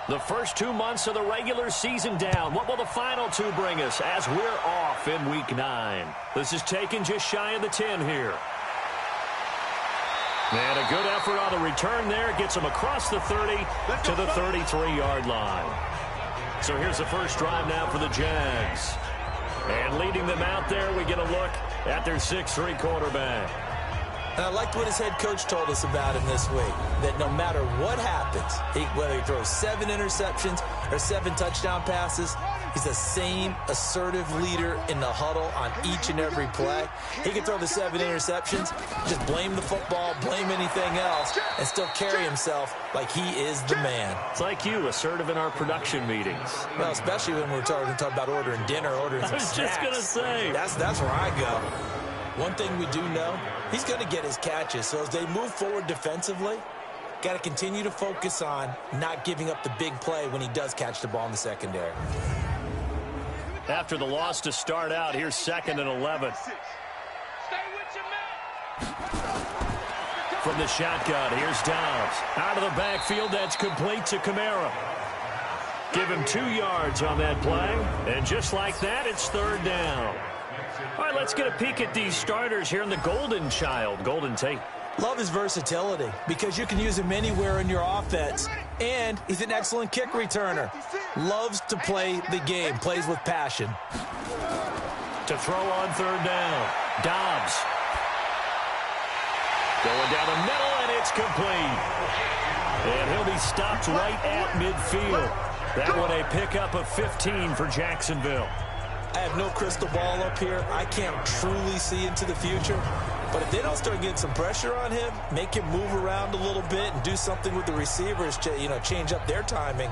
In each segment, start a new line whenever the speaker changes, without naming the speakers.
The first 2 months of the regular season down. What will the final two bring us as we're off in Week 9? This is taken just shy of the 10 here. And a good effort on the return there. Gets them across the 30 to the 33-yard line. So here's the first drive now for the Jags. And leading them out there, we get a look at their 6'3" quarterback.
And I liked what his head coach told us about him this week, that no matter what happens, whether he throws 7 interceptions or 7 touchdown passes, he's the same assertive leader in the huddle on each and every play. He can throw the 7 interceptions, just blame the football, blame anything else, and still carry himself like he is the man.
It's like you, assertive in our production meetings.
Well, especially when we're talking about ordering dinner, ordering some snacks.
I was just going to say.
That's where I go. One thing we do know, he's going to get his catches. So as they move forward defensively, got to continue to focus on not giving up the big play when he does catch the ball in the secondary.
After the loss to start out, here's 2nd and 11. From the shotgun, here's Dobbs. Out of the backfield, that's complete to Kamara. Give him 2 yards on that play. And just like that, it's 3rd down. All right, let's get a peek at these starters here in the Golden Child, Golden Tate.
Love his versatility because you can use him anywhere in your offense. And he's an excellent kick returner. Loves to play the game, plays with passion.
To throw on 3rd down, Dobbs. Going down the middle, and it's complete. And he'll be stopped right at midfield. That one a pickup of 15 for Jacksonville.
I have no crystal ball up here. I can't truly see into the future. But if they don't start getting some pressure on him, make him move around a little bit and do something with the receivers, change up their timing,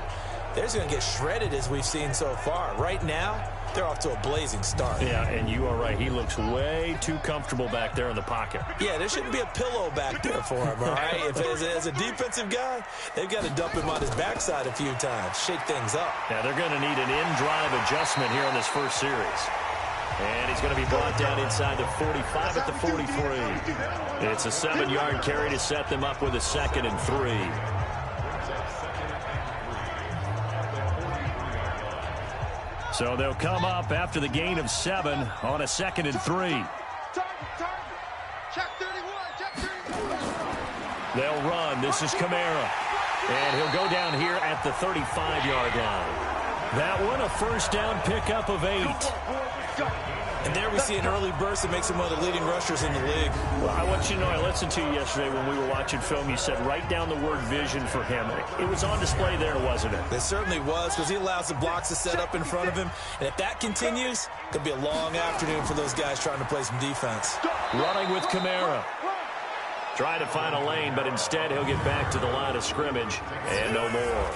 they're just going to get shredded as we've seen so far. Right now, they're off to a blazing start.
Yeah, and you are right. He looks way too comfortable back there in the pocket.
Yeah, there shouldn't be a pillow back there for him, all right? As a defensive guy, they've got to dump him on his backside a few times, shake things up.
Yeah, they're going to need an in-drive adjustment here in this first series. And he's going to be brought down inside the 45 at the 43. It's a 7-yard carry to set them up with a 2nd and 3. So they'll come up after the gain of 7 on a 2nd and 3. They'll run. This is Kamara. And he'll go down here at the 35-yard line. That one, a first down pickup of 8.
And there we see an early burst that makes him one of the leading rushers in the league.
Well, I want you to know, I listened to you yesterday when we were watching film. You said write down the word vision for him. It was on display there, wasn't it?
It certainly was, because he allows the blocks to set up in front of him. And if that continues, it could be a long afternoon for those guys trying to play some defense.
Running with Kamara. Trying to find a lane, but instead he'll get back to the line of scrimmage. And no more.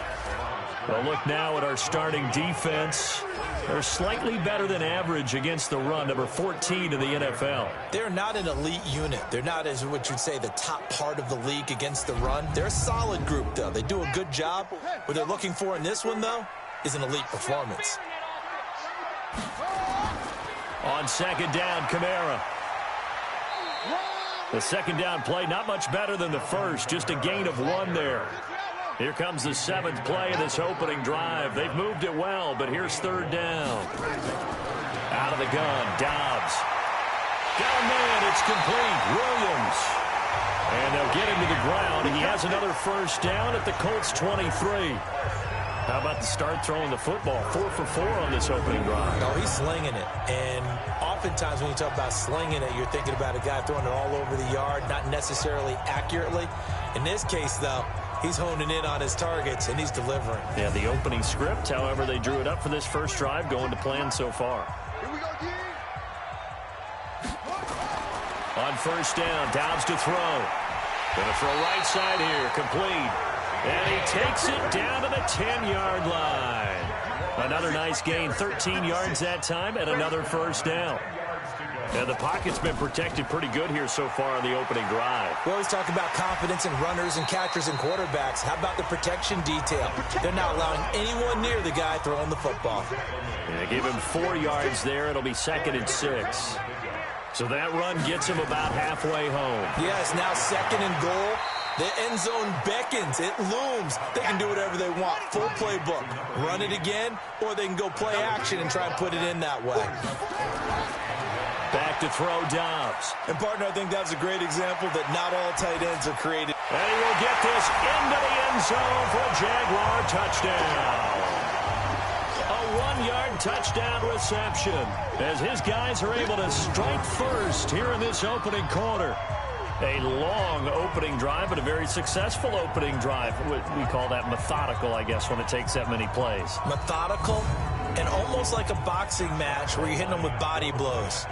Well, look now at our starting defense. They're slightly better than average against the run, number 14 in the NFL.
They're not an elite unit. They're not, as what you'd say, the top part of the league against the run. They're a solid group, though. They do a good job. What they're looking for in this one, though, is an elite performance.
On 2nd down, Kamara. The 2nd down play, not much better than the first, just a gain of 1 there. Here comes the 7th play of this opening drive. They've moved it well, but here's 3rd down. Out of the gun, Dobbs. Down man, it's complete. Williams. And they'll get him to the ground, and he has another first down at the Colts 23. How about the start throwing the football? 4 for 4 on this opening drive.
Oh, he's slinging it. And oftentimes when you talk about slinging it, you're thinking about a guy throwing it all over the yard, not necessarily accurately. In this case, though, he's honing in on his targets, and he's delivering.
Yeah, the opening script, however, they drew it up for this first drive, going to plan so far.
Here we go, D.
On first down, Dobbs to throw. Going to throw right side here, complete. And he takes it down to the 10-yard line. Another nice gain, 13 yards that time, and another first down. And the pocket's been protected pretty good here so far on the opening drive.
We always talk about confidence in runners and catchers and quarterbacks. How about the protection detail? They're not allowing anyone near the guy throwing the football.
And they give him 4 yards there. It'll be 2nd and 6. So that run gets him about halfway home.
Yes, now 2nd and goal. The end zone beckons. It looms. They can do whatever they want. Full playbook. Run it again, or they can go play action and try and put it in that way.
Back to throw Dobbs.
And, partner, I think that was a great example that not all tight ends are created.
And he will get this into the end zone for a Jaguar touchdown. A 1-yard touchdown reception as his guys are able to strike first here in this opening quarter. A long opening drive, but a very successful opening drive. We call that methodical, I guess, when it takes that many plays.
Methodical and almost like a boxing match where you're hitting them with body blows.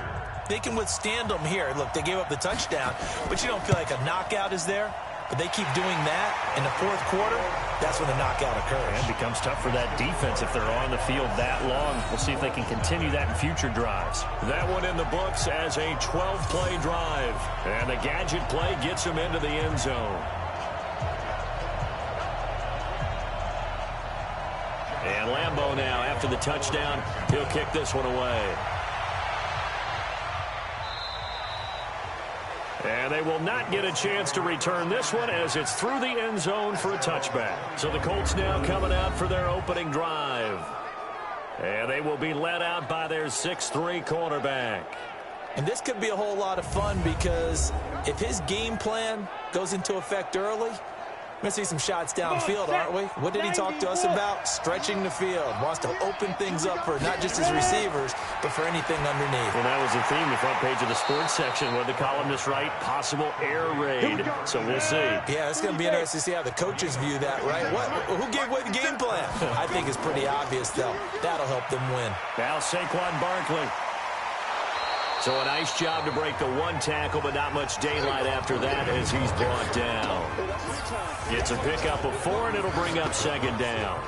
They can withstand them here. Look, they gave up the touchdown, but you don't feel like a knockout is there. But they keep doing that in the fourth quarter. That's when the knockout occurs.
And it becomes tough for that defense if they're on the field that long. We'll see if they can continue that in future drives. That one in the books as a 12-play drive. And the gadget play gets him into the end zone. And Lambeau now, after the touchdown, he'll kick this one away. And they will not get a chance to return this one as it's through the end zone for a touchback. So the Colts now coming out for their opening drive. And they will be led out by their 6'3" cornerback.
And this could be a whole lot of fun because if his game plan goes into effect early, we're going to see some shots downfield, aren't we? What did he talk to us about? Stretching the field. Wants to open things up for not just his receivers, but for anything underneath.
Well, that was the theme, the front page of the sports section, where the columnists write possible air raid. So we'll see.
Yeah, it's going to be interesting to see how the coaches view that, right? Who gave away the game plan? I think it's pretty obvious, though. That'll help them win.
Now Saquon Barkley. So a nice job to break the one tackle, but not much daylight after that as he's brought down. It's a pickup of 4, and it'll bring up second down.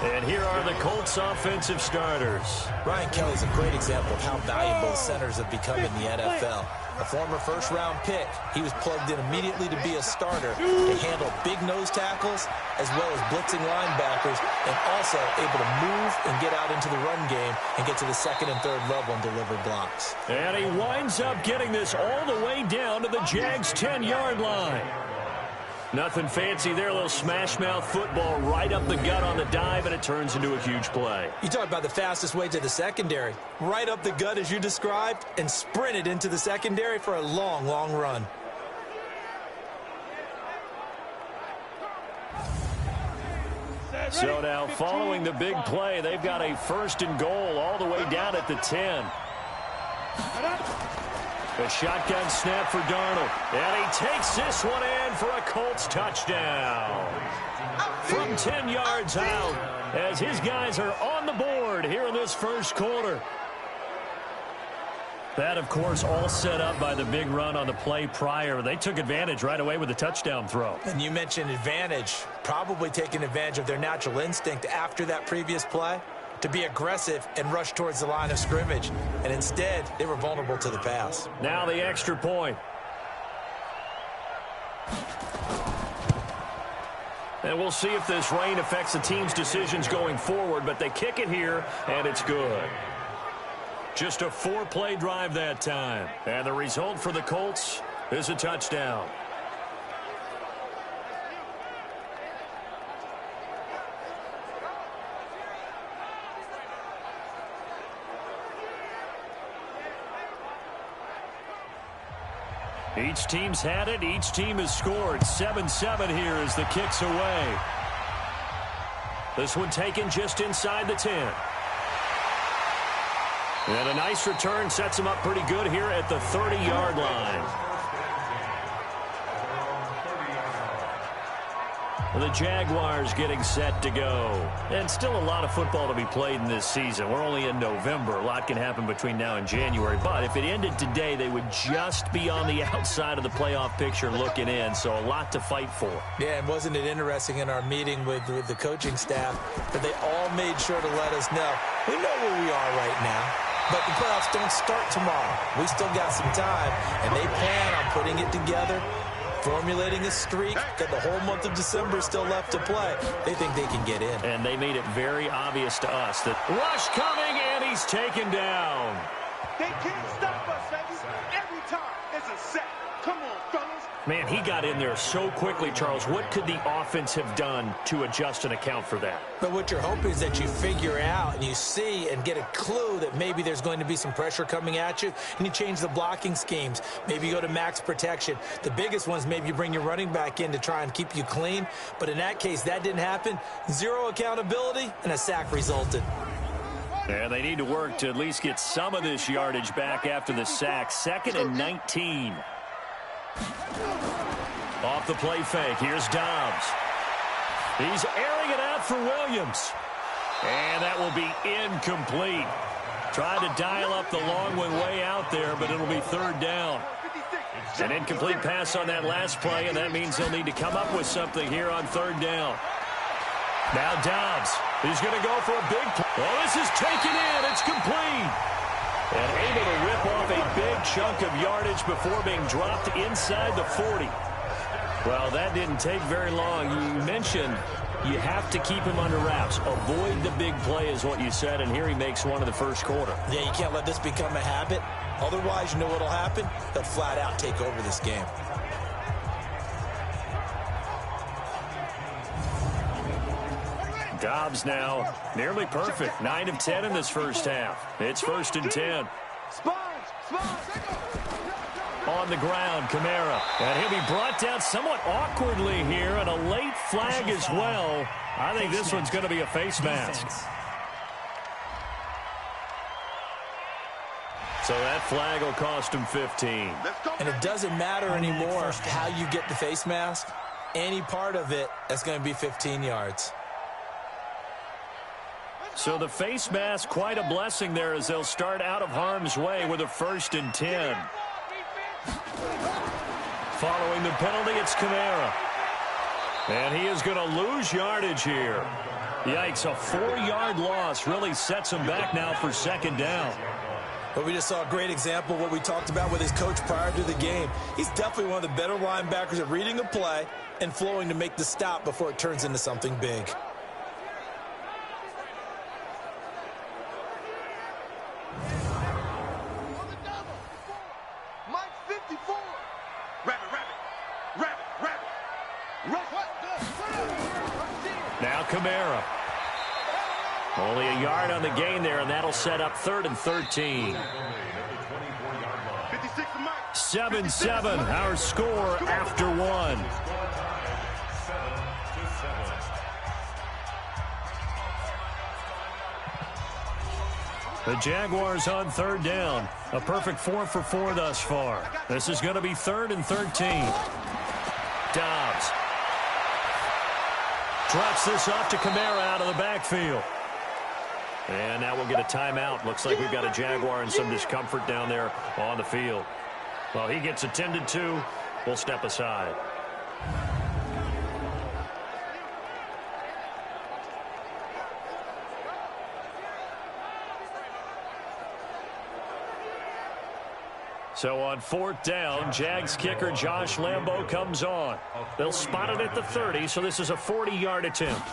And here are the Colts offensive starters.
Ryan Kelly's a great example of how valuable centers have become in the NFL. A former first-round pick, he was plugged in immediately to be a starter to handle big nose tackles as well as blitzing linebackers, and also able to move and get out into the run game and get to the second and third level and deliver blocks.
And he winds up getting this all the way down to the Jags' 10-yard line. Nothing fancy there, a little smash-mouth football right up the gut on the dive, and it turns into a huge play.
You talk about the fastest way to the secondary. Right up the gut as you described, and sprinted into the secondary for a long, long run.
So now, following the big play, they've got a 1st and goal all the way down at the 10. A shotgun snap for Darnold. And he takes this one in for a Colts touchdown. From 10 yards out as his guys are on the board here in this first quarter. That, of course, all set up by the big run on the play prior. They took advantage right away with the touchdown throw.
And you mentioned advantage. Probably taking advantage of their natural instinct after that previous play to be aggressive and rush towards the line of scrimmage. And instead, they were vulnerable to the pass.
Now the extra point. And we'll see if this rain affects the team's decisions going forward, but they kick it here, and it's good. Just a 4-play drive that time. And the result for the Colts is a touchdown. Each team's had it. Each team has scored. 7-7 here as the kick's away. This one taken just inside the 10. And a nice return sets him up pretty good here at the 30-yard line. The Jaguars getting set to go. And still a lot of football to be played in this season. We're only in November. A lot can happen between now and January. But if it ended today, they would just be on the outside of the playoff picture looking in. So a lot to fight for.
Yeah, and wasn't it interesting in our meeting with the coaching staff that they all made sure to let us know, we know where we are right now. But the playoffs don't start tomorrow. We still got some time, and they plan on putting it together, formulating a streak, got the whole month of December still left to play. They think they can get in.
And they made it very obvious to us that rush coming, and he's taken down.
They can't stop us, baby. Every time. It's a sack. Come on, fellas.
Man, he got in there so quickly, Charles. What could the offense have done to adjust and account for that?
But what you're hoping is that you figure out and you see and get a clue that maybe there's going to be some pressure coming at you, and you change the blocking schemes. Maybe you go to max protection. The biggest ones, maybe you bring your running back in to try and keep you clean. But in that case, that didn't happen. Zero accountability, and a sack resulted.
And they need to work to at least get some of this yardage back after the sack. 2nd and 19. Off the play fake. Here's Dobbs. He's airing it out for Williams. And that will be incomplete. Tried to dial up the long one way out there, but it'll be 3rd down. An incomplete pass on that last play, and that means they'll need to come up with something here on 3rd down. Now Dobbs. He's going to go for a big play. Well, this is taken in. It's complete. And able to rip off a big chunk of yardage before being dropped inside the 40. Well, that didn't take very long. You mentioned you have to keep him under wraps. Avoid the big play is what you said, and here he makes one in the first quarter.
Yeah, you can't let this become a habit. Otherwise, you know what will happen? They'll flat out take over this game.
Dobbs now nearly perfect. 9 of 10 in this first half. It's 1st and 10. On the ground, Kamara. And he'll be brought down somewhat awkwardly here, and a late flag as well. I think this one's going to be a face mask. So that flag will cost him 15.
And it doesn't matter anymore how you get the face mask. Any part of it, that's going to be 15 yards.
So the face mask, quite a blessing there as they'll start out of harm's way with a 1st and 10. Following the penalty, it's Kamara. And he is going to lose yardage here. Yikes, a 4-yard loss really sets him back now for 2nd down.
But we just saw a great example of what we talked about with his coach prior to the game. He's definitely one of the better linebackers at reading a play and flowing to make the stop before it turns into something big.
Now Kamara. Only a yard on the gain there, and that'll set up 3rd and 13. 7-7, our score after 1. The Jaguars on 3rd down. A perfect 4 for 4 thus far. This is going to be 3rd and 13. Dobbs. Drops this off to Kamara out of the backfield. And now we'll get a timeout. Looks like we've got a Jaguar in some discomfort down there on the field. Well, he gets attended to. We'll step aside. So on 4th down, Jags kicker Josh Lambo comes on. They'll spot it at the 30, so this is a 40-yard attempt.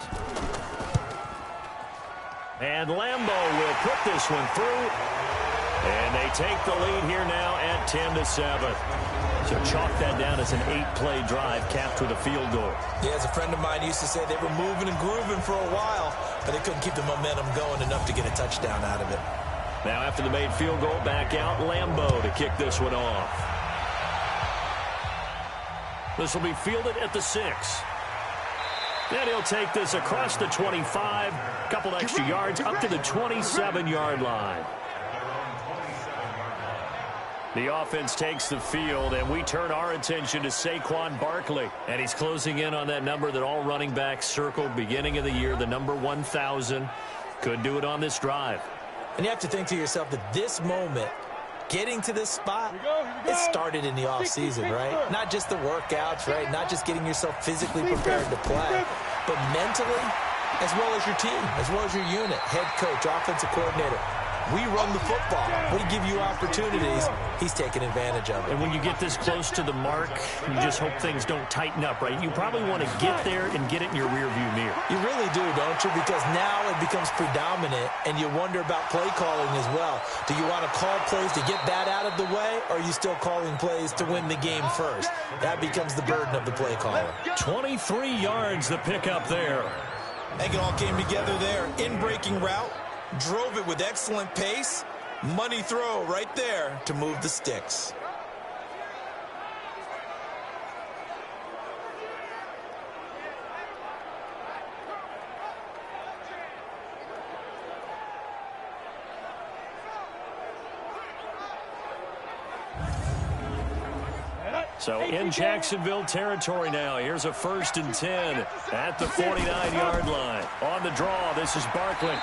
And Lambo will put this one through. And they take the lead here now at 10-7. So chalk that down as an 8-play drive capped with a field goal.
Yeah, as a friend of mine used to say, they were moving and grooving for a while, but they couldn't keep the momentum going enough to get a touchdown out of it.
Now after the made field goal, back out Lambo to kick this one off. This will be fielded at the 6. Then he'll take this across the 25, couple extra yards up to the 27-yard line. The offense takes the field, and we turn our attention to Saquon Barkley. And he's closing in on that number that all running backs circled beginning of the year, the number 1,000. Could do it on this drive.
And you have to think to yourself that this moment, getting to this spot, it started in the offseason, right? Not just the workouts, right? Not just getting yourself physically prepared to play, but mentally, as well as your team, as well as your unit, head coach, offensive coordinator. We run the football. We give you opportunities. He's taking advantage of it.
And when you get this close to the mark, you just hope things don't tighten up, right? You probably want to get there and get it in your rearview mirror.
You really do, don't you? Because now it becomes predominant, and you wonder about play calling as well. Do you want to call plays to get that out of the way, or are you still calling plays to win the game first? That becomes the burden of the play caller.
23 yards the pickup there.
I think it all came together there. In-breaking route, drove it with excellent pace. Money throw right there to move the sticks.
So in Jacksonville territory now. Here's a 1st and 10 at the 49-yard line. On the draw, this is Barkley.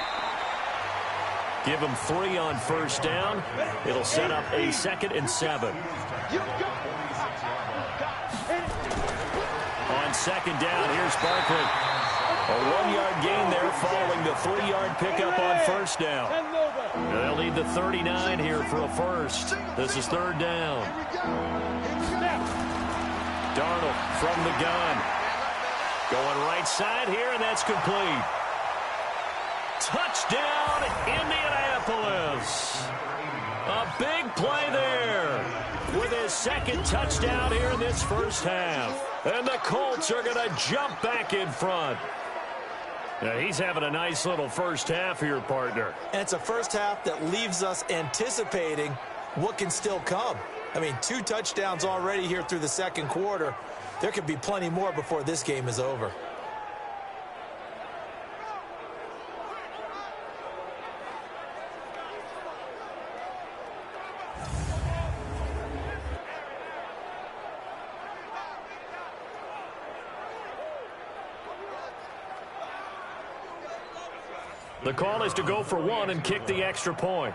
Give him 3 on 1st down. It'll set up a 2nd and 7. On 2nd down, here's Barkley. A 1-yard gain there following the 3-yard pickup on 1st down. They'll need the 39 here for a 1st. This is 3rd down. Darnold from the gun. Going right side here, and that's complete. Touchdown, Indianapolis. A big play there with his 2nd touchdown here in this 1st half. And the Colts are going to jump back in front. Now, he's having a nice little 1st half here, partner.
And it's a 1st half that leaves us anticipating what can still come. I mean, 2 touchdowns already here through the 2nd quarter. There could be plenty more before this game is over.
The call is to go for 1 and kick the extra point.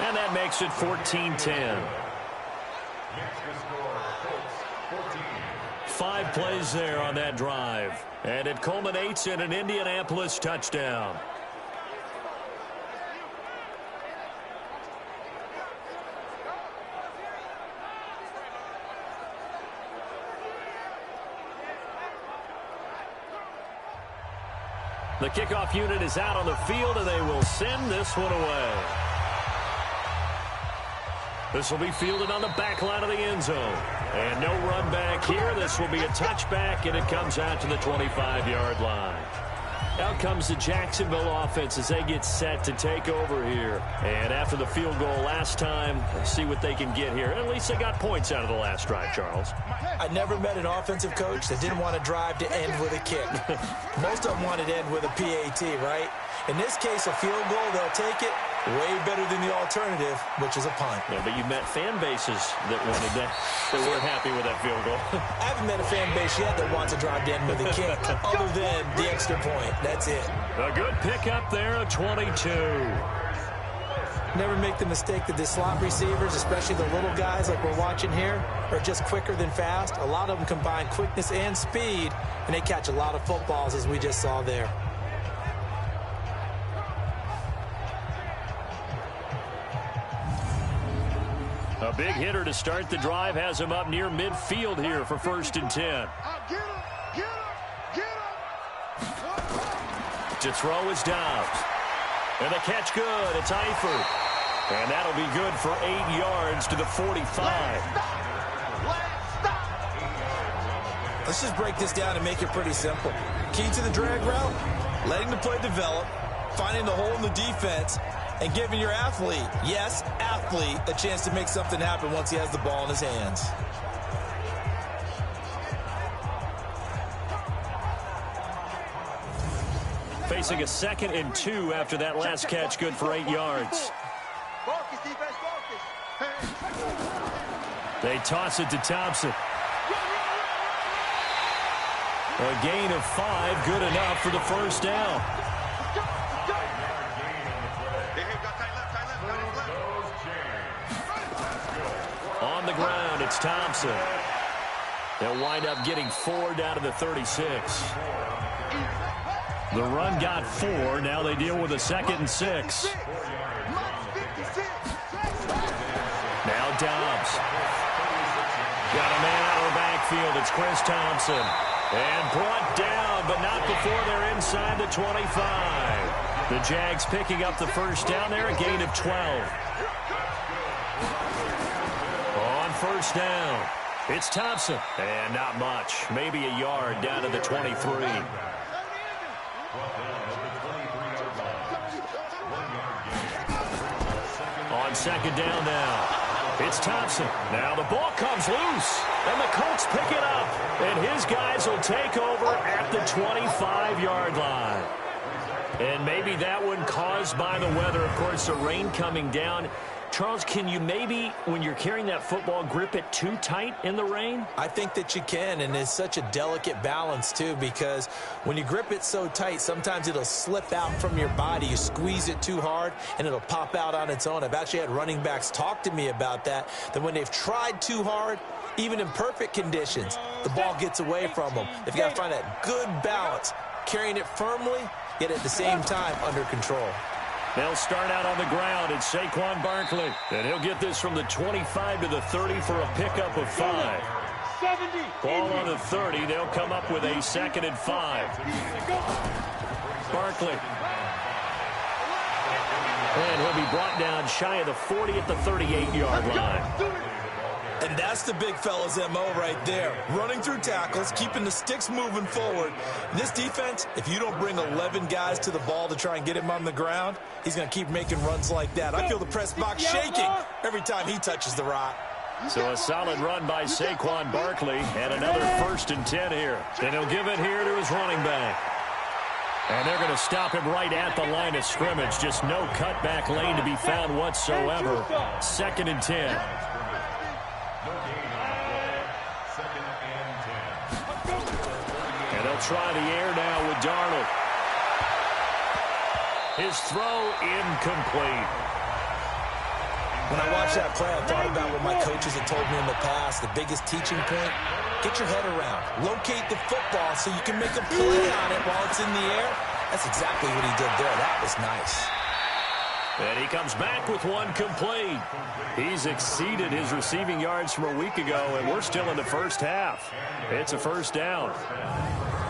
And that makes it 14-10. 5 plays there on that drive. And it culminates in an Indianapolis touchdown. The kickoff unit is out on the field, and they will send this one away. This will be fielded on the back line of the end zone. And no run back here. This will be a touchback, and it comes out to the 25-yard line. Out comes the Jacksonville offense as they get set to take over here. And after the field goal last time, let's see what they can get here. At least they got points out of the last drive, Charles.
I never met an offensive coach that didn't want to drive to end with a kick. Most of them wanted to end with a PAT, right? In this case, a field goal, they'll take it. Way better than the alternative, which is a punt.
Yeah, but you met fan bases that wanted that, that weren't happy with that field goal.
I haven't met a fan base yet that wants to drive to end with a kick, other than the extra point. That's it.
A good pickup there, a 22.
Never make the mistake that the slot receivers, especially the little guys like we're watching here, are just quicker than fast. A lot of them combine quickness and speed, and they catch a lot of footballs, as we just saw there.
A big hitter to start the drive has him up near midfield here for 1st and 10. To throw is Dobbs. And the catch good. It's Eifert. And that'll be good for 8 yards to the 45.
Let's just break this down and make it pretty simple. Key to the drag route, letting the play develop, finding the hole in the defense, and giving your athlete, yes, athlete, a chance to make something happen once he has the ball in his hands.
Facing a 2nd and 2 after that last catch, good for 8 yards. They toss it to Thompson. A gain of 5, good enough for the 1st down. On the ground, it's Thompson. They'll wind up getting 4 down to the 36. The run got 4. Now they deal with a 2nd and 6. Now Dobbs. Got a man out of the backfield. It's Chris Thompson. And brought down, but not before they're inside the 25. The Jags picking up the first down there, a gain of 12. On first down, it's Thompson. And not much. Maybe a yard down to the 23. On second down now, it's Thompson. Now the ball comes loose, and the Colts pick it up. And his guys will take over at the 25-yard line. And maybe that one caused by the weather. Of course, the rain coming down. Charles, can you maybe, when you're carrying that football, grip it too tight in the rain?
I think that you can, and it's such a delicate balance, too, because when you grip it so tight, sometimes it'll slip out from your body. You squeeze it too hard, and it'll pop out on its own. I've actually had running backs talk to me about that when they've tried too hard, even in perfect conditions, the ball gets away from them. They've got to find that good balance, carrying it firmly, yet at the same time under control.
They'll start out on the ground. It's Saquon Barkley. And he'll get this from the 25 to the 30 for a pickup of 5. Ball on the 30. They'll come up with a 2nd and 5. Barkley. And he'll be brought down shy of the 40 at the 38-yard line.
And that's the big fella's MO right there. Running through tackles, keeping the sticks moving forward. This defense, if you don't bring 11 guys to the ball to try and get him on the ground, he's going to keep making runs like that. I feel the press box shaking every time he touches the rock.
So a solid run by Saquon Barkley and another 1st and 10 here. And he'll give it here to his running back. And they're going to stop him right at the line of scrimmage. Just no cutback lane to be found whatsoever. 2nd and 10. Try the air now with Darnold. His throw incomplete.
When I watched that play, I thought about what my coaches had told me in the past. The biggest teaching point, get your head around. Locate the football so you can make a play on it while it's in the air. That's exactly what he did there. That was nice.
And he comes back with one complete. He's exceeded his receiving yards from a week ago, and we're still in the first half. It's a first down.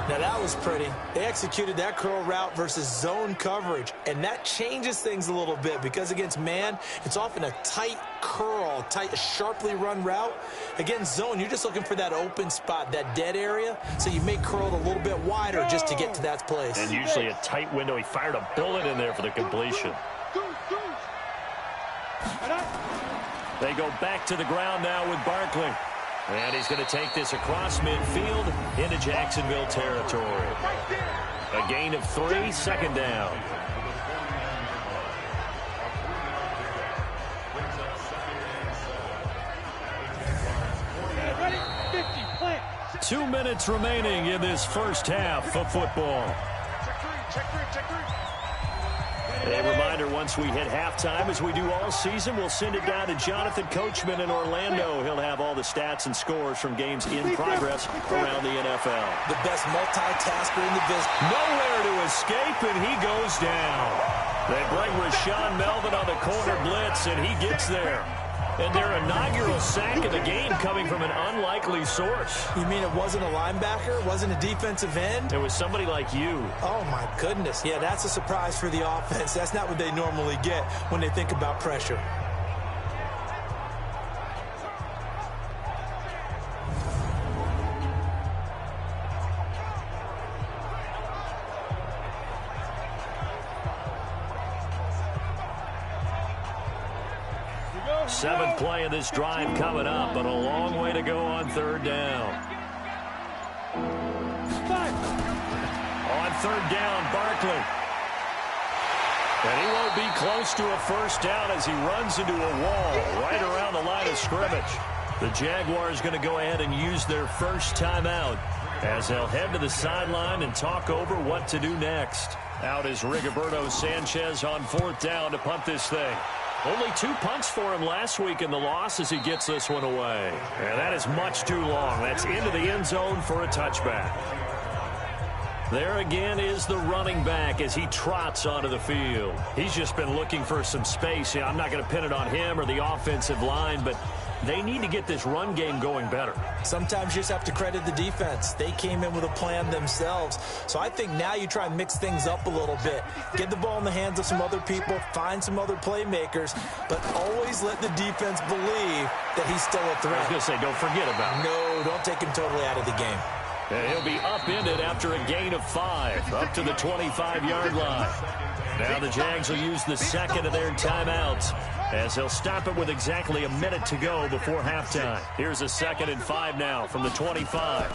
Now, that was pretty. They executed that curl route versus zone coverage, and that changes things a little bit because against man, it's often a tight curl, tight, sharply run route. Against zone, you're just looking for that open spot, that dead area, so you make curl a little bit wider just to get to that place.
And usually a tight window. He fired a bullet in there for the completion. They go back to the ground now with Barkley. And he's going to take this across midfield into Jacksonville territory. A gain of 3, 2nd down.
Ready? 50, plant.
2 minutes remaining in this first half of football.
Check three.
A reminder, once we hit halftime, as we do all season, we'll send it down to Jonathan Coachman in Orlando. He'll have all the stats and scores from games in progress around the NFL.
The best multitasker in the business.
Nowhere to escape, and he goes down. They bring Rashawn Melvin on the corner blitz, and he gets there. And their inaugural sack of the game coming from an unlikely source.
You mean it wasn't a linebacker? It wasn't a defensive end?
It was somebody like you.
Oh, my goodness. Yeah, that's a surprise for the offense. That's not what they normally get when they think about pressure.
Seventh play of this drive coming up, but a long way to go on 3rd down. On 3rd down, Barkley. And he won't be close to a first down as he runs into a wall right around the line of scrimmage. The Jaguars going to go ahead and use their first timeout as they'll head to the sideline and talk over what to do next. Out is Rigoberto Sanchez on 4th down to punt this thing. Only 2 punts for him last week in the loss as he gets this one away. And that is much too long. That's into the end zone for a touchback. There again is the running back as he trots onto the field. He's just been looking for some space. I'm not going to pin it on him or the offensive line, but they need to get this run game going better.
Sometimes you just have to credit the defense. They came in with a plan themselves. So I think now you try and mix things up a little bit. Get the ball in the hands of some other people, find some other playmakers, but always let the defense believe that he's still a threat.
I was going to say, don't forget about it.
No, don't take him totally out of the game.
And he'll be upended after a gain of 5, up to the 25-yard line. Now the Jags will use the second of their timeouts as they'll stop it with exactly a minute to go before halftime. Here's a 2nd and 5 now from the 25.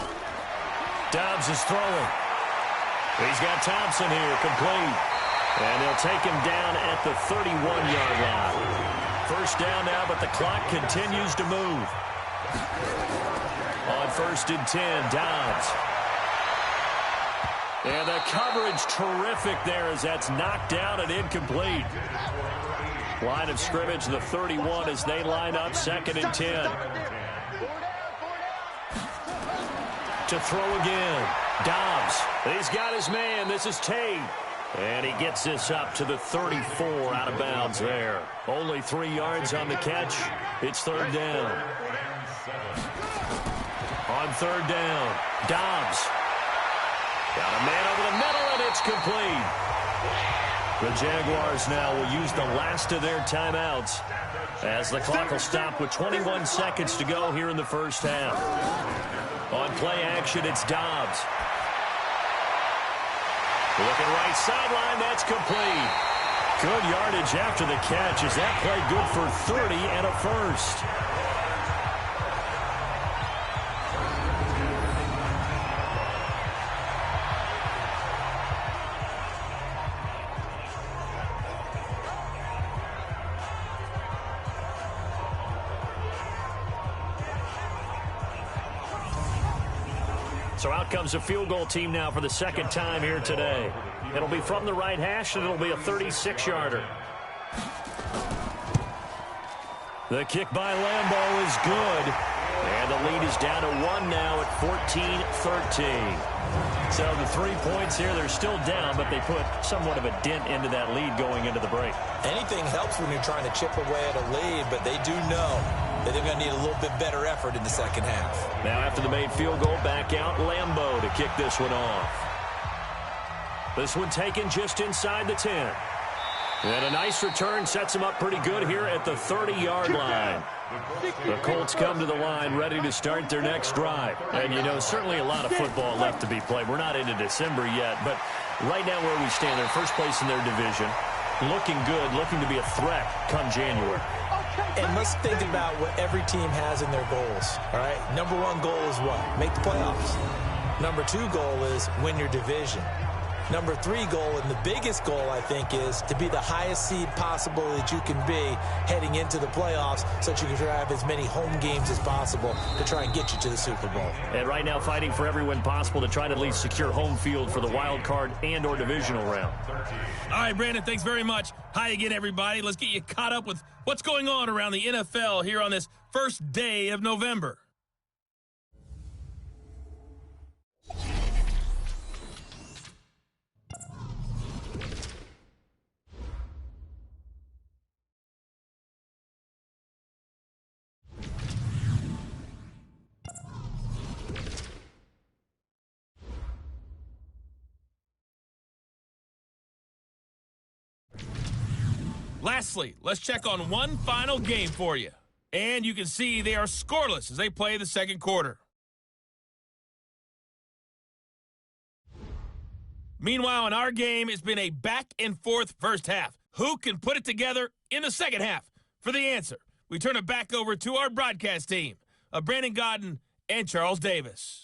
Dobbs is throwing. He's got Thompson here, complete. And they'll take him down at the 31-yard line. First down now, but the clock continues to move. On 1st and 10, Dobbs. And the coverage terrific there as that's knocked down and incomplete. Line of scrimmage, the 31 as they line up 2nd and 10. To throw again. Dobbs. He's got his man. This is Tate. And he gets this up to the 34 out of bounds there. Only 3 yards on the catch. It's 3rd down. On 3rd down, Dobbs. Got a man over the middle, and it's complete. The Jaguars now will use the last of their timeouts as the clock will stop with 21 seconds to go here in the first half. On play action, it's Dobbs. Looking right sideline, that's complete. Good yardage after the catch. Is that play good for 30 and a first? So out comes a field goal team now for the 2nd time here today. It'll be from the right hash, and it'll be a 36-yarder. The kick by Lambeau is good. And the lead is down to 1 now at 14-13. So the 3 points here, they're still down, but they put somewhat of a dent into that lead going into the break.
Anything helps when you're trying to chip away at a lead, but they do know that they're going to need a little bit better effort in the second half.
Now after the made field goal, back out Lambeau to kick this one off. This one taken just inside the 10. And a nice return sets him up pretty good here at the 30-yard line. The Colts come to the line ready to start their next drive. And, you know, certainly a lot of football left to be played. We're not into December yet, but right now where we stand, they're first place in their division. Looking good, looking to be a threat come January.
And let's think about what every team has in their goals, all right? Number 1 goal is what? Make the playoffs. Number 2 goal is win your division. Number 3 goal, and the biggest goal, I think, is to be the highest seed possible that you can be heading into the playoffs so that you can have as many home games as possible to try and get you to the Super Bowl.
And right now fighting for every win possible to try to at least secure home field for the wild card and or divisional round.
All right, Brandon, thanks very much. Hi again, everybody. Let's get you caught up with what's going on around the NFL here on this first day of November. Lastly, let's check on one final game for you. And you can see they are scoreless as they play the second quarter. Meanwhile, in our game, it's been a back-and-forth first half. Who can put it together in the second half? For the answer, we turn it back over to our broadcast team of Brandon Godden and Charles Davis.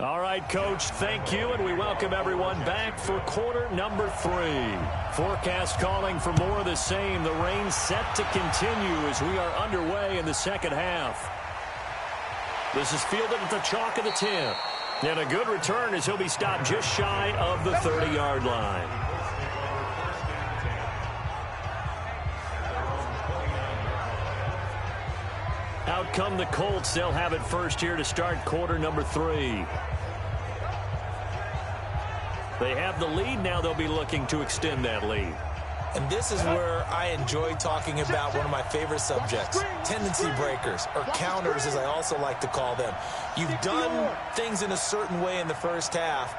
All right, Coach, thank you, and we welcome everyone back for quarter number 3. Forecast calling for more of the same. The rain set to continue as we are underway in the second half. This is fielded at the chalk of the 10. And a good return as he'll be stopped just shy of the 30-yard line. Out come the Colts. They'll have it first here to start quarter number 3. They have the lead. Now they'll be looking to extend that lead.
And this is where I enjoy talking about one of my favorite subjects, tendency breakers, or counters as I also like to call them. You've done things in a certain way in the first half,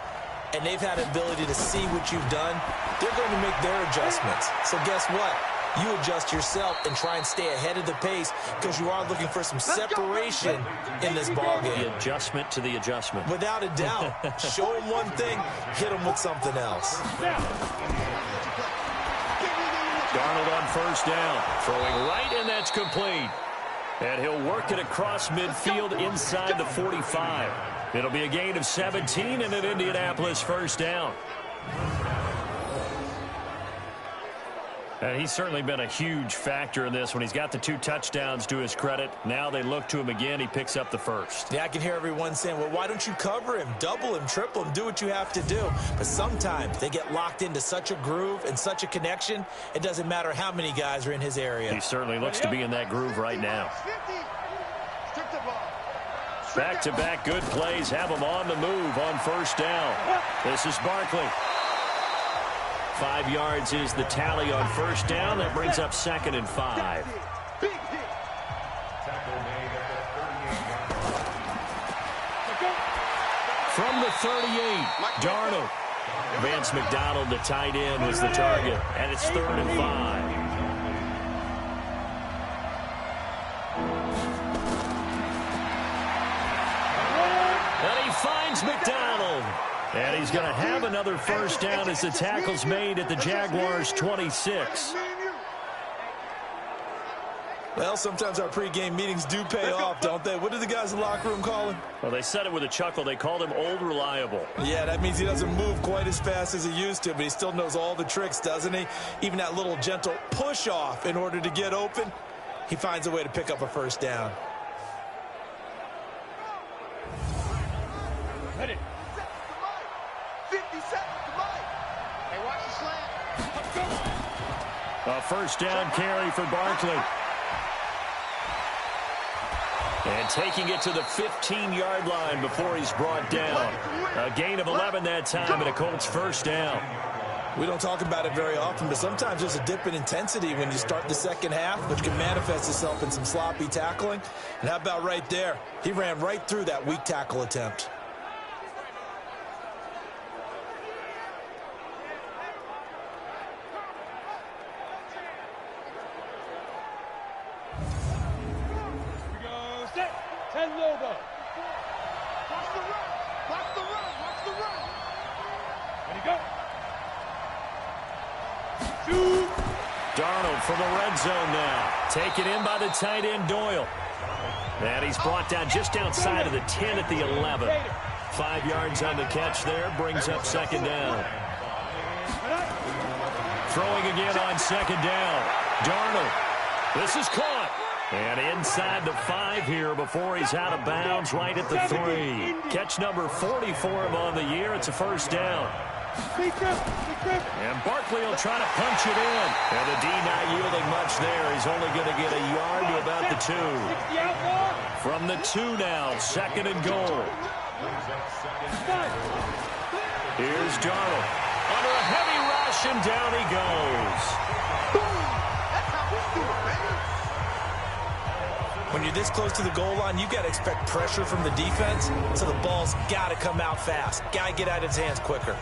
and they've had the ability to see what you've done. They're going to make their adjustments. So guess what? You adjust yourself and try and stay ahead of the pace because you are looking for some separation in this ballgame.
The adjustment to the adjustment.
Without a doubt. Show them one thing, hit them with something else.
Darnold on first down. Throwing right, and that's complete. And he'll work it across midfield inside the 45. It'll be a gain of 17 and an Indianapolis first down. And he's certainly been a huge factor in this when he's got the 2 touchdowns to his credit. Now they look to him again. He picks up the first.
Yeah, I can hear everyone saying, well, why don't you cover him, double him, triple him, do what you have to do. But sometimes they get locked into such a groove and such a connection, it doesn't matter how many guys are in his area.
He certainly looks to be in that groove right now. Back-to-back good plays have him on the move on first down. This is Barkley. 5 yards is the tally on first down. That brings up 2nd and 5. From the 38, Darnold. Vance McDonald, the tight end, was the target. And it's 3rd and 5. And he finds McDonald. And he's going to have another first down as the tackle's made at the Jaguars' 26.
Well, sometimes our pregame meetings do pay off, don't they? What do the guys in the locker room call him?
Well, they said it with a chuckle. They called him Old Reliable.
Yeah, that means he doesn't move quite as fast as he used to, but he still knows all the tricks, doesn't he? Even that little gentle push-off in order to get open, he finds a way to pick up a first down.
Ready.
A first down carry for Barkley. And taking it to the 15-yard line before he's brought down. A gain of 11 that time and a Colts first down.
We don't talk about it very often, but sometimes there's a dip in intensity when you start the second half, which can manifest itself in some sloppy tackling. And how about right there? He ran right through that weak tackle attempt.
Darnold from the red zone now. Taken in by the tight end, Doyle. And he's brought down just outside of the 10 at the 11. 5 yards on the catch there. Brings up 2nd down. Throwing again on 2nd down. Darnold. This is caught. And inside the 5 here before he's out of bounds right at the 3. Catch number 40 for him on the year. It's a first down. And Barkley will try to punch it in. And the D not yielding much there. He's only going to get a yard to about the 2. From the 2 now, 2nd and goal. Here's Darnold. Under a heavy rush, and down he goes. When you're this close to the goal line, you got to expect pressure from the defense, so the ball's got to come out fast. Got to get out of his hands quicker.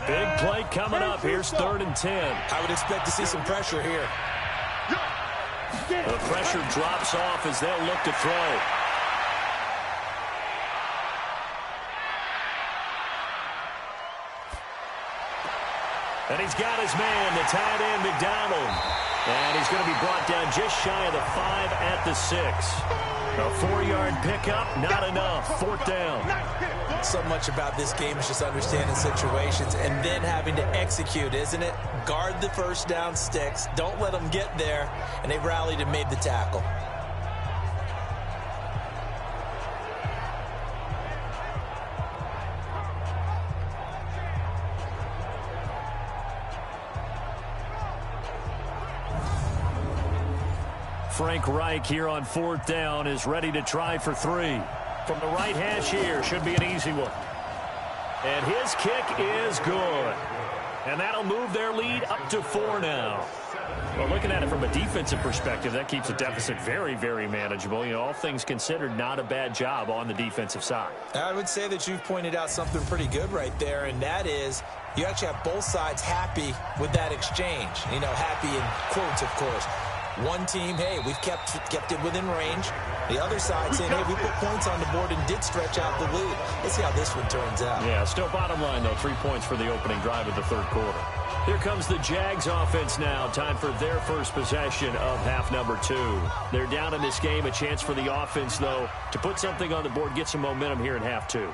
Big play coming up. Here's 3rd and 10. I would expect to see some pressure here. The pressure drops off as they'll look to throw. And he's got his man, the tight end, McDonald. And he's going to be brought down just shy of the 5 at the 6. A 4-yard pickup, not enough. 4th down.
So much about this game is just understanding situations and then having to execute, isn't it? Guard the first down sticks. Don't let them get there. And they rallied and made the tackle.
Frank Reich here on 4th down is ready to try for 3. From the right hash here, should be an easy one. And his kick is good. And that'll move their lead up to 4 now. Well, looking at it from a defensive perspective, that keeps the deficit very, very manageable. You know, all things considered, not a bad job on the defensive side.
I would say that you've pointed out something pretty good right there, and that is you actually have both sides happy with that exchange. You know, happy in quotes, of course. One team, hey, we've kept it within range. The other side saying, hey, we put points on the board and did stretch out the lead. Let's see how this one turns out.
Yeah, still bottom line, though, 3 points for the opening drive of the 3rd quarter. Here comes the Jags offense now. Time for their first possession of half number 2. They're down in this game. A chance for the offense, though, to put something on the board, get some momentum here in half 2.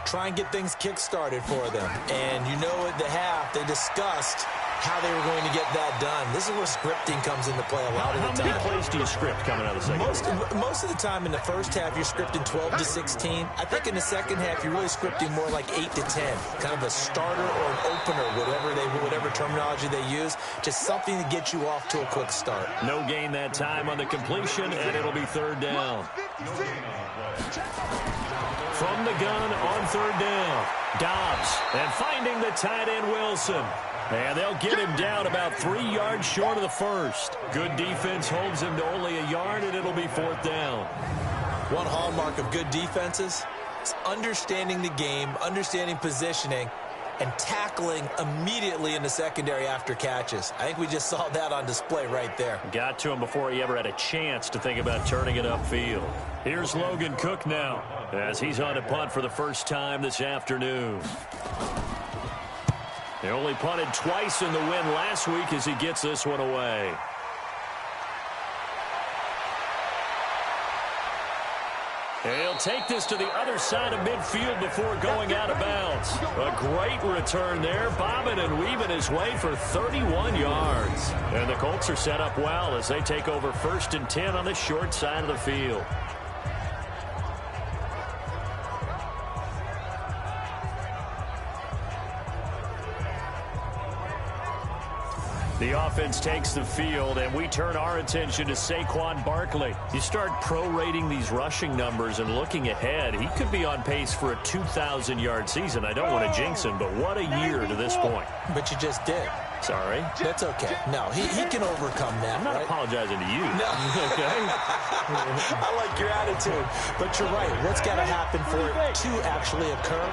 Try and get things kick-started for them. And you know at the half, they discussed how they were going to get that done. This is where scripting comes into play a lot of the time.
How many plays do you script coming out of the second?
Most of the time in the first half, you're scripting 12 to 16. I think in the second half, you're really scripting more like 8 to 10. Kind of a starter or an opener, whatever terminology they use. Just something to get you off to a quick start.
No gain that time on the completion, and it'll be 3rd down. From the gun on 3rd down, Dobbs, and finding the tight end Wilson. And they'll get him down about 3 yards short of the first. Good defense holds him to only a yard, and it'll be 4th down.
One hallmark of good defenses is understanding the game, understanding positioning, and tackling immediately in the secondary after catches. I think we just saw that on display right there.
Got to him before he ever had a chance to think about turning it upfield. Here's Logan Cook now as he's on a punt for the first time this afternoon. They only punted twice in the win last week as he gets this one away. He'll take this to the other side of midfield before going out of bounds. A great return there, bobbing and weaving his way for 31 yards. And the Colts are set up well as they take over 1st and 10 on the short side of the field. The offense takes the field, and we turn our attention to Saquon Barkley. You start prorating these rushing numbers and looking ahead, he could be on pace for a 2,000-yard season. I don't want to jinx him, but what a year to this point.
But you just did.
Sorry.
That's okay. No, he can overcome that.
I'm not apologizing to you.
No.
Okay?
I like your attitude. But you're right. What's got to happen for it to actually occur?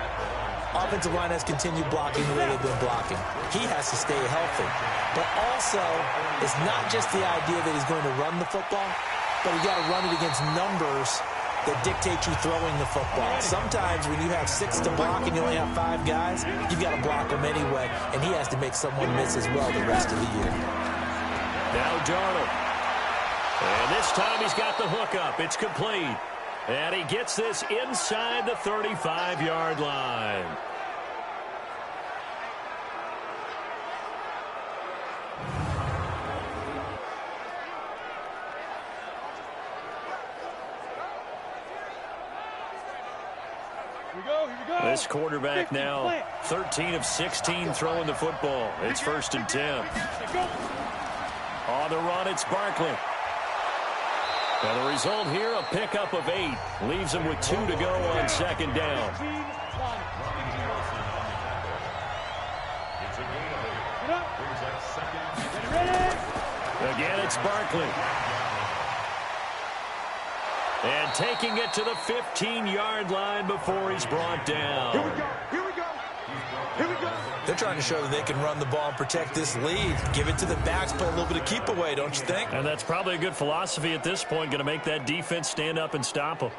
Offensive line has continued blocking the way they've been blocking. He has to stay healthy. But also, it's not just the idea that he's going to run the football, but you got to run it against numbers that dictate you throwing the football. Sometimes when you have 6 to block and you only have 5 guys, you've got to block them anyway, and he has to make someone miss as well the rest of the year.
Now Darnold. And this time he's got the hook up. It's complete. And he gets this inside the 35-yard line.
Here we go.
This quarterback now 13 of 16 throwing the football. It's 1st and 10. On the run, it's Barkley. And the result here, a pickup of 8. Leaves him with 2 to go on 2nd down. Again, it's Barkley. And taking it to the 15-yard line before he's brought down.
Here we go. Here we go.
They're trying to show that they can run the ball and protect this lead. Give it to the backs, play a little bit of keep away, don't you think?
And that's probably a good philosophy at this point, going to make that defense stand up and stop them.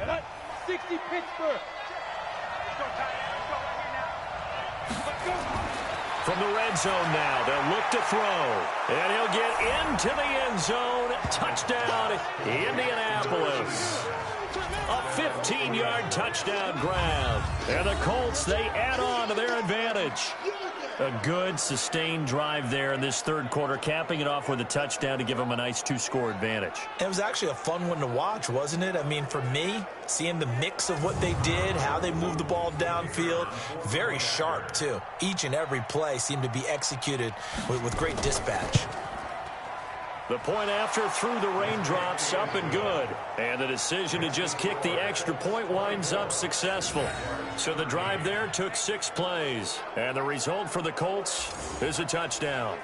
And up, 60 Pittsburgh. Let's go, Tyler. Let's go right here now. Let's go.
From the red zone now, they'll look to throw. And he'll get into the end zone. Touchdown, Indianapolis. A 15-yard touchdown grab. And the Colts, they add on to their advantage. A good, sustained drive there in this third quarter, capping it off with a touchdown to give them a nice two-score advantage.
It was actually a fun one to watch, wasn't it? I mean, for me, seeing the mix of what they did, how they moved the ball downfield, very sharp, too. Each and every play seemed to be executed with great dispatch.
The point after through the raindrops, up and good. And the decision to just kick the extra point winds up successful. So the drive there took 6 plays. And the result for the Colts is a touchdown.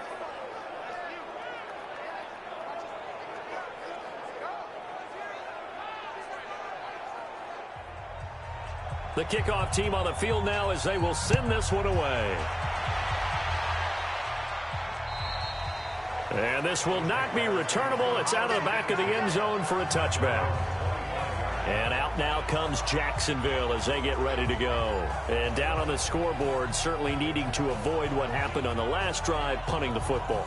The kickoff team on the field now as they will send this one away. And this will not be returnable. It's out of the back of the end zone for a touchback. And out now comes Jacksonville as they get ready to go. And down on the scoreboard, certainly needing to avoid what happened on the last drive, punting the football.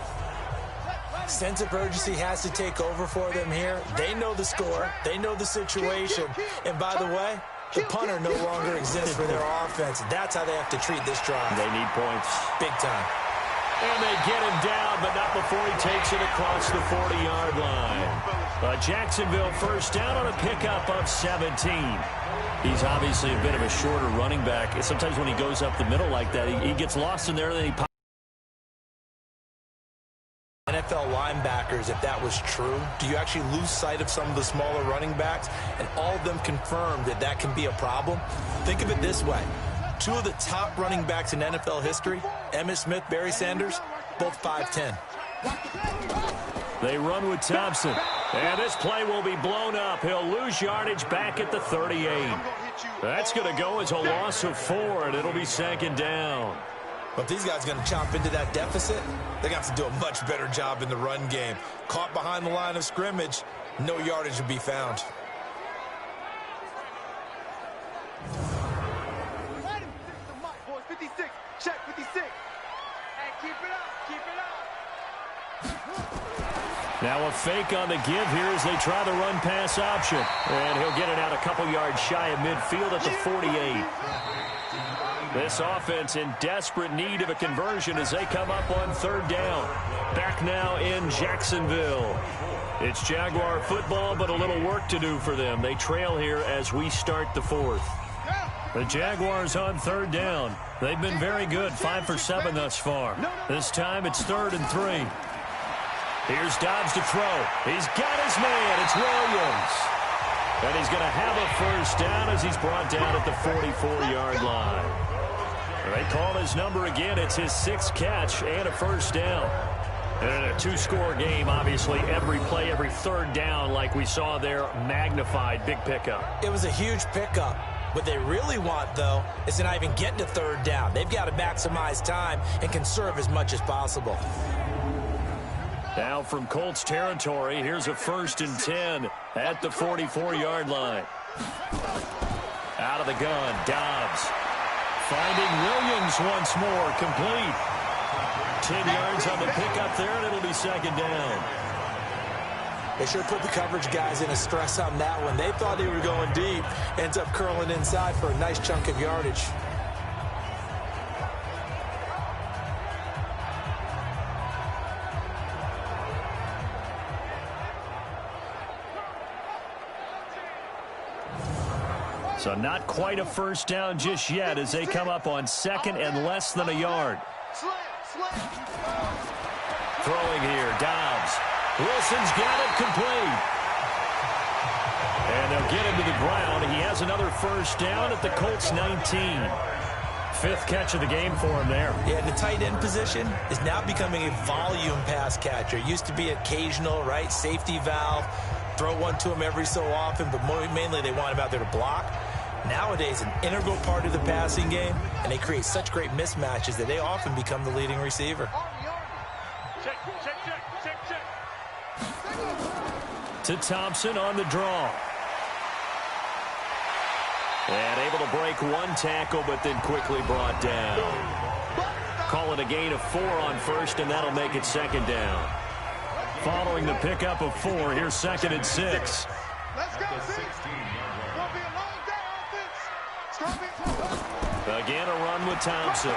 Sense of urgency has to take over for them here. They know the score. They know the situation. And by the way, the punter no longer exists for their offense. That's how they have to treat this drive.
They need points.
Big time.
And they get him down, but not before he takes it across the 40-yard line. A Jacksonville first down on a pickup of 17. He's obviously a bit of a shorter running back. Sometimes when he goes up the middle like that, he gets lost in there, and then he pops.
NFL linebackers, if that was true, do you actually lose sight of some of the smaller running backs? And all of them confirmed that that can be a problem. Think of it this way. 2 of the top running backs in NFL history, Emmitt Smith, Barry Sanders, both 5'10".
They run with Thompson. And this play will be blown up. He'll lose yardage back at the 38. That's going to go as a loss of 4, and it'll be second down.
But if these guys are going to chomp into that deficit, they're going to have to do a much better job in the run game. Caught behind the line of scrimmage, no yardage will be found.
Check 56. Hey, keep it up. Keep it up.
Now a fake on the give here as they try the run-pass option. And he'll get it out a couple yards shy of midfield at the 48. This offense in desperate need of a conversion as they come up on third down. Back now in Jacksonville. It's Jaguar football, but a little work to do for them. They trail here as we start the fourth. The Jaguars on third down. They've been very good, 5 for 7 thus far. This time it's 3rd and 3. Here's Dobbs to throw. He's got his man. It's Williams. And he's going to have a first down as he's brought down at the 44-yard line. They call his number again. It's his 6th catch and a first down. And a 2-score game, obviously, every play, every third down, like we saw there, magnified, big pickup.
It was a huge pickup. What they really want, though, is to not even get to third down. They've got to maximize time and conserve as much as possible.
Now from Colts territory, here's a 1st and 10 at the 44-yard line. Out of the gun, Dobbs. Finding Williams once more, complete. 10 yards on the pickup there, and it'll be second down.
They sure put the coverage guys in a stress on that one. They thought they were going deep. Ends up curling inside for a nice chunk of yardage.
So not quite a first down just yet as they come up on 2nd and less than a yard. Throwing here, Dobbs. Wilson's got it complete. And they'll get him to the ground. He has another first down at the Colts 19. Fifth catch of the game for him there.
Yeah, and the tight end position is now becoming a volume pass catcher. Used to be occasional, right? Safety valve. Throw one to him every so often, but mainly they want him out there to block. Nowadays, an integral part of the passing game, and they create such great mismatches that they often become the leading receiver.
Check, check, check, check, check.
To Thompson on the draw. And able to break one tackle, but then quickly brought down. Call it a gain of 4 on first, and that'll make it second down. Following the pickup of 4, here's 2nd and 6.
Let's go, see. It's gonna be a long day, offense.
Again, a run with Thompson.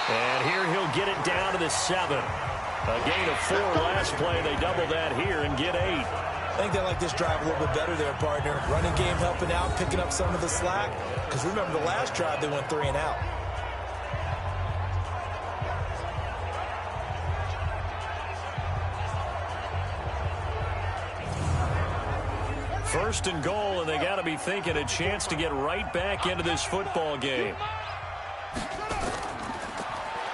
And here he'll get it down to the 7. A gain of 4 last play. They double that here and get 8.
I think they like this drive a little bit better there, partner. Running game helping out, picking up some of the slack. Because remember the last drive, they went 3 and out.
First and goal, and they got to be thinking a chance to get right back into this football game.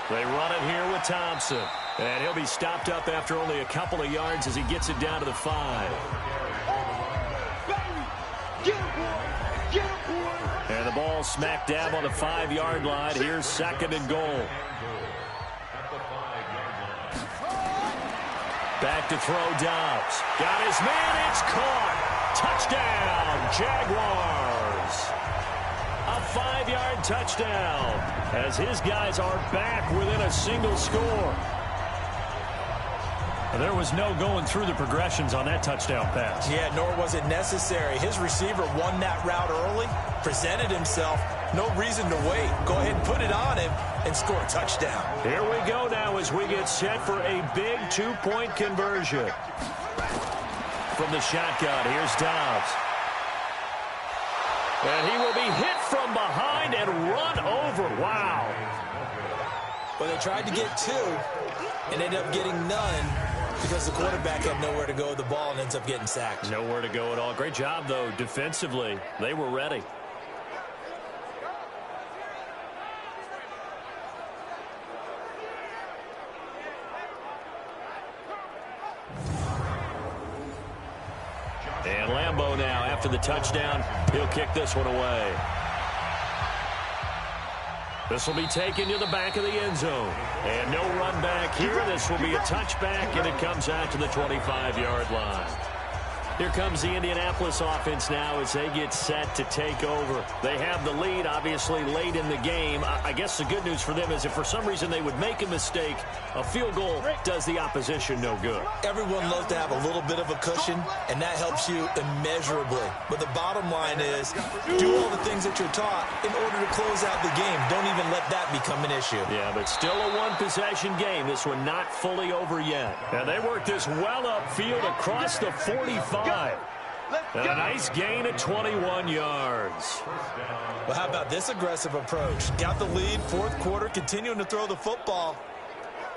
They run it here with Thompson. And he'll be stopped up after only a couple of yards as he gets it down to the 5. And the ball smack dab on the 5-yard line. Here's 2nd and goal. Back to throw Dobbs. Got his man. It's caught. Touchdown, Jaguars. A 5-yard touchdown as his guys are back within a single score. There was no going through the progressions on that touchdown pass.
Yeah, nor was it necessary. His receiver won that route early, presented himself. No reason to wait. Go ahead and put it on him and score a touchdown.
Here we go now as we get set for a big 2-point conversion. From the shotgun, here's Dobbs. And he will be hit from behind and run over. Wow.
Well, they tried to get 2 and ended up getting none because the quarterback had nowhere to go with the ball and ends up getting sacked.
Nowhere to go at all. Great job, though, defensively. They were ready. And Lambeau now, after the touchdown, he'll kick this one away. This will be taken to the back of the end zone. And no run back here. This will be a touchback, and it comes out to the 25-yard line. Here comes the Indianapolis offense now as they get set to take over. They have the lead, obviously, late in the game. I guess the good news for them is if for some reason they would make a mistake, a field goal does the opposition no good.
Everyone loves to have a little bit of a cushion, and that helps you immeasurably. But the bottom line is do all the things that you're taught in order to close out the game. Don't even let that become an issue.
Yeah, but still a one-possession game. This one not fully over yet. And they work this well upfield across the 45. And a nice gain at 21 yards.
Well, how about this aggressive approach? Got the lead, 4th quarter, continuing to throw the football.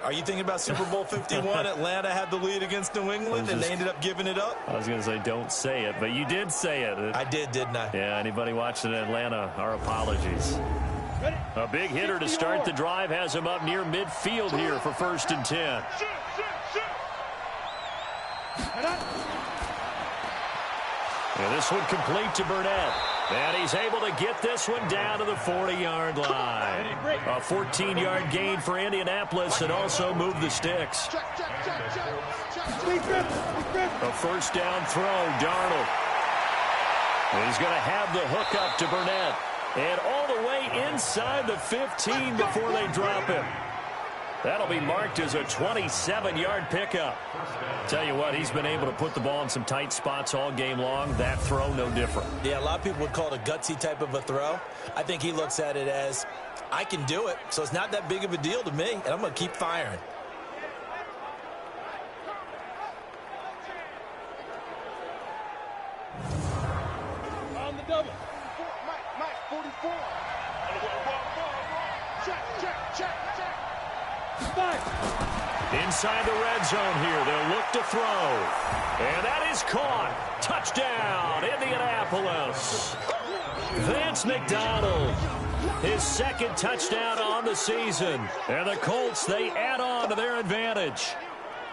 Are you thinking about Super Bowl 51? Atlanta had the lead against New England, and they ended up giving it up?
I was going to say don't say it, but you did say it.
I did, didn't I?
Yeah, anybody watching Atlanta, our apologies. A big hitter to start the drive has him up near midfield here for 1st and 10. And this one complete to Burnett. And he's able to get this one down to the 40-yard line. A 14-yard gain for Indianapolis and also move the sticks. A first down throw, Darnold. And he's going to have the hook up to Burnett. And all the way inside the 15 before they drop him. That'll be marked as a 27-yard pickup. Tell you what, he's been able to put the ball in some tight spots all game long. That throw, no different.
Yeah, a lot of people would call it a gutsy type of a throw. I think he looks at it as, I can do it, so it's not that big of a deal to me, and I'm going to keep firing.
On the double. Mike, 44. Check.
Inside the red zone here. They'll look to throw. And that is caught. Touchdown, Indianapolis. Vance McDonald His second touchdown on the season. And the Colts, they add on to their advantage.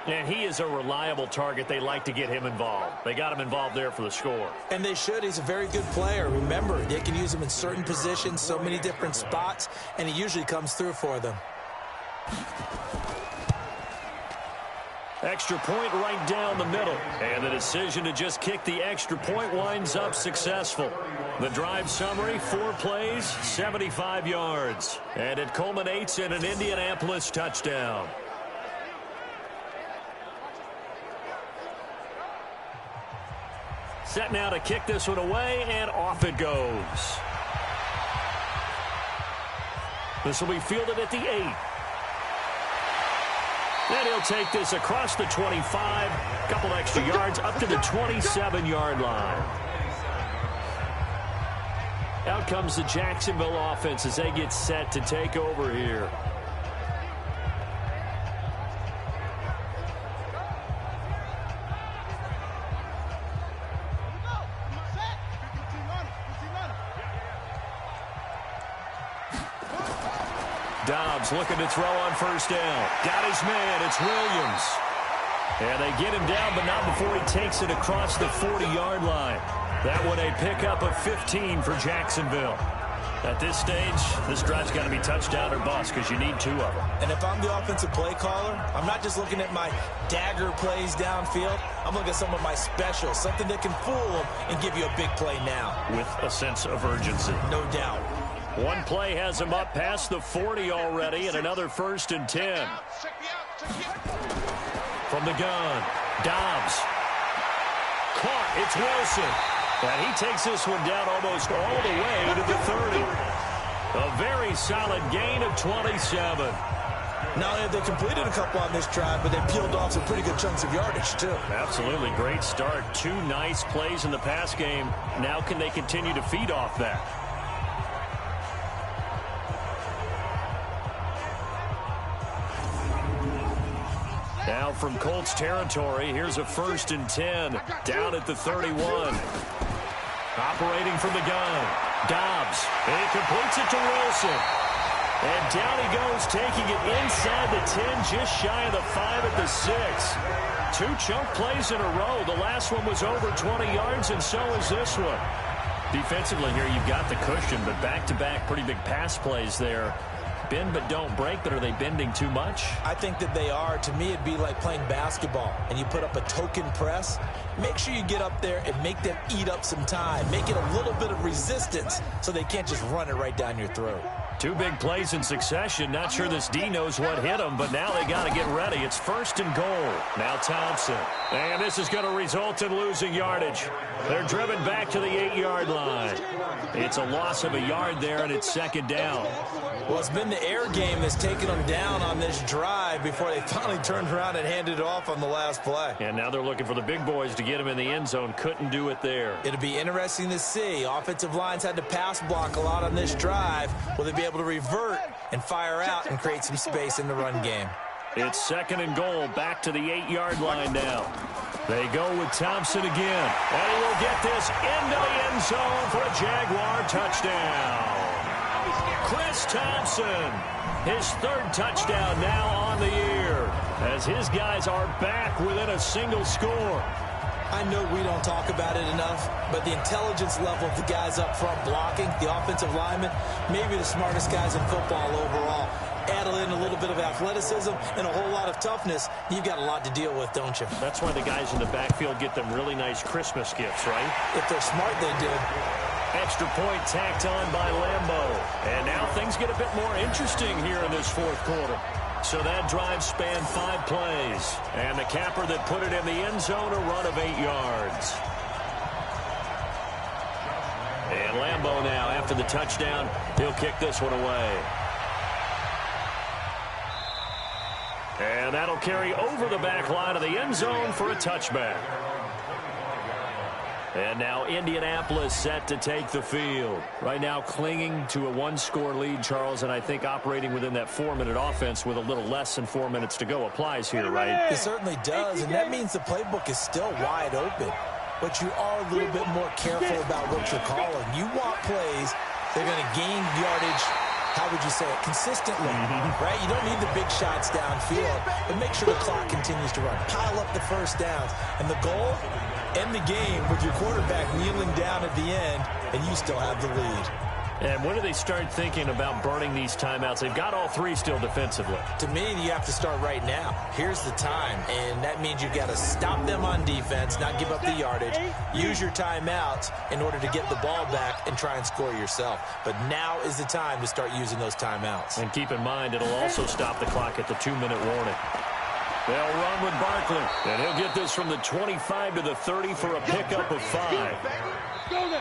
And he is a reliable target. They like to get him involved. They got him involved there for the score.
And they should. He's a very good player. Remember, they can use him in certain positions, so many different spots, and he usually comes through for them.
Extra point right down the middle. And the decision to just kick the extra point winds up successful. The drive summary, 4 plays, 75 yards. And it culminates in an Indianapolis touchdown. Set now to kick this one away, and off it goes. This will be fielded at the 8. And he'll take this across the 25, a couple extra yards up to the 27-yard line. Out comes the Jacksonville offense as they get set to take over here. Dobbs looking to throw on first down. Got his man. It's Williams. And they get him down, but not before he takes it across the 40-yard line. That one a pickup of 15 for Jacksonville. At this stage, this drive's got to be touchdown or bust because you need 2 of them.
And if I'm the offensive play caller, I'm not just looking at my dagger plays downfield. I'm looking at some of my specials, something that can fool them and give you a big play now.
With a sense of urgency.
No doubt.
One play has him up past the 40 already, and another 1st and 10. From the gun, Dobbs. Caught, it's Wilson. And he takes this one down almost all the way to the 30. A very solid gain of 27.
Not only have they completed a couple on this drive, but they peeled off some pretty good chunks of yardage, too.
Absolutely great start. 2 nice plays in the pass game. Now can they continue to feed off that? Now from Colts territory, here's a 1st and 10 down at the 31. Operating from the gun, Dobbs. And he completes it to Wilson. And down he goes, taking it inside the 10, just shy of the 5 at the 6. 2 chunk plays in a row. The last one was over 20 yards, and so is this one. Defensively here, you've got the cushion, but back-to-back pretty big pass plays there. Bend but don't break, but are they bending too much?
I think that they are. To me, it'd be like playing basketball, and you put up a token press. Make sure you get up there and make them eat up some time. Make it a little bit of resistance so they can't just run it right down your throat.
2 big plays in succession. Not sure this D knows what hit him, but now they got to get ready. It's 1st and goal. Now Thompson. And this is going to result in losing yardage. They're driven back to the 8-yard line. It's a loss of a yard there, and it's 2nd down.
Well, it's been the air game that's taken them down on this drive before they finally turned around and handed it off on the last play.
And now they're looking for the big boys to get him in the end zone. Couldn't do it there.
It'll be interesting to see. Offensive lines had to pass block a lot on this drive. Will they be able to revert and fire out and create some space in the run game?
It's 2nd and goal, back to the 8-yard line now. They go with Thompson again. And he will get this into the end zone for a Jaguar touchdown. Chris Thompson, his 3rd touchdown now on the year, as his guys are back within a single score.
I know we don't talk about it enough, but the intelligence level of the guys up front blocking, the offensive linemen, maybe the smartest guys in football overall. Add in a little bit of athleticism and a whole lot of toughness, you've got a lot to deal with, don't you?
That's why the guys in the backfield get them really nice Christmas gifts, right?
If they're smart, they do.
Extra point tacked on by Lambeau. And now things get a bit more interesting here in this 4th quarter. So that drive spanned 5 plays. And the capper that put it in the end zone, a run of 8 yards. And Lambeau now, after the touchdown, he'll kick this one away. And that'll carry over the back line of the end zone for a touchback. And now Indianapolis set to take the field. Right now clinging to a 1-score lead, Charles, and I think operating within that 4-minute offense with a little less than 4 minutes to go applies here, right?
It certainly does, and that means the playbook is still wide open. But you are a little bit more careful about what you're calling. You want plays They're going to gain yardage, how would you say it, consistently, right? You don't need the big shots downfield, but make sure the clock continues to run. Pile up the first downs. And the goal, end the game with your quarterback kneeling down at the end, and you still have the lead.
And when do they start thinking about burning these timeouts? They've got all three still defensively.
To me, you have to start right now. Here's the time, and that means you've got to stop them on defense, not give up the yardage, use your timeouts in order to get the ball back and try and score yourself. But now is the time to start using those timeouts.
And keep in mind, it'll also stop the clock at the 2-minute warning. They'll run with Barkley, and he'll get this from the 25 to the 30 for a pickup of 5.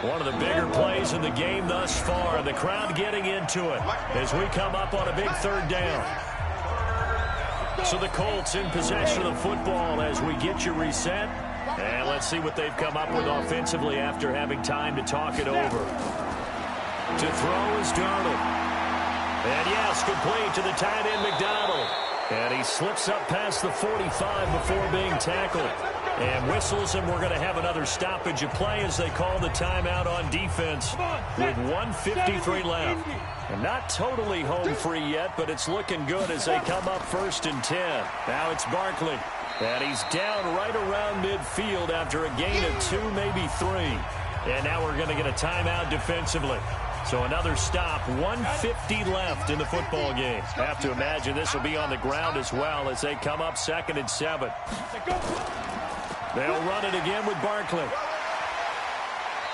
One of the bigger plays in the game thus far. The crowd getting into it as we come up on a big third down. So the Colts in possession of the football as we get you reset. And let's see what they've come up with offensively after having time to talk it over. To throw is Darnold. And yes, complete to the tight end McDonald. And he slips up past the 45 before being tackled. And whistles, and we're going to have another stoppage of play as they call the timeout on defense with 1:53 left. And not totally home free yet, but it's looking good as they come up 1st and 10. Now it's Barkley. And he's down right around midfield after a gain of 2, maybe 3. And now we're going to get a timeout defensively. So another stop, 1:50 left in the football game. Have to imagine this will be on the ground as well as they come up 2nd and 7. They'll run it again with Barkley.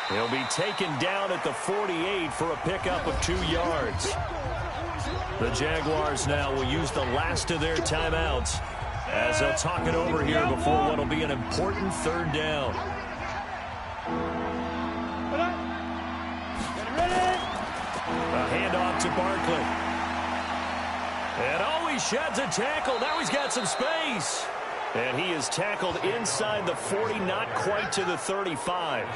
He'll be taken down at the 48 for a pickup of 2 yards. The Jaguars now will use the last of their timeouts as they'll talk it over here before what will be an important 3rd down. A handoff to Barkley. And he sheds a tackle. Now he's got some space. And he is tackled inside the 40, not quite to the 35.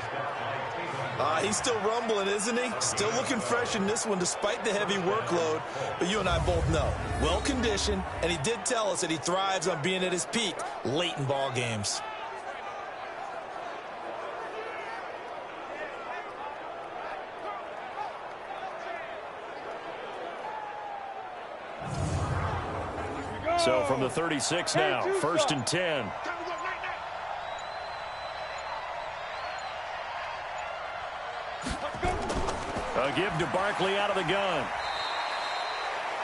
He's still rumbling, isn't he? Still looking fresh in this one despite the heavy workload. But you and I both know, well-conditioned, and he did tell us that he thrives on being at his peak late in ball games.
So from the 36 now, 1st and 10. A give to Barkley out of the gun.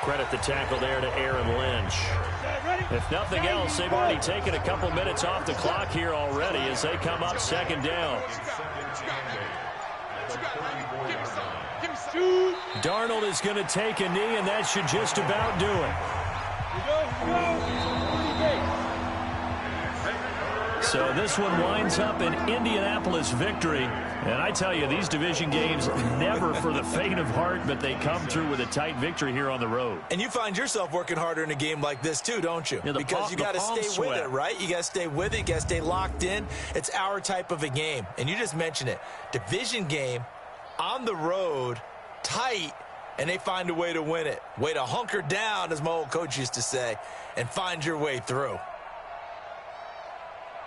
Credit the tackle there to Aaron Lynch. If nothing else, they've already taken a couple minutes off the clock here already as they come up 2nd down. Darnold is going to take a knee, and that should just about do it. So this one winds up an Indianapolis victory. And I tell you, these division games never for the faint of heart, but they come through with a tight victory here on the road.
And you find yourself working harder in a game like this too, don't you? Yeah, because you got to stay with it, right? You got to stay with it. You got to stay locked in. It's our type of a game. And you just mentioned it. Division game, on the road, tight, and they find a way to win it. Way to hunker down, as my old coach used to say, and find your way through.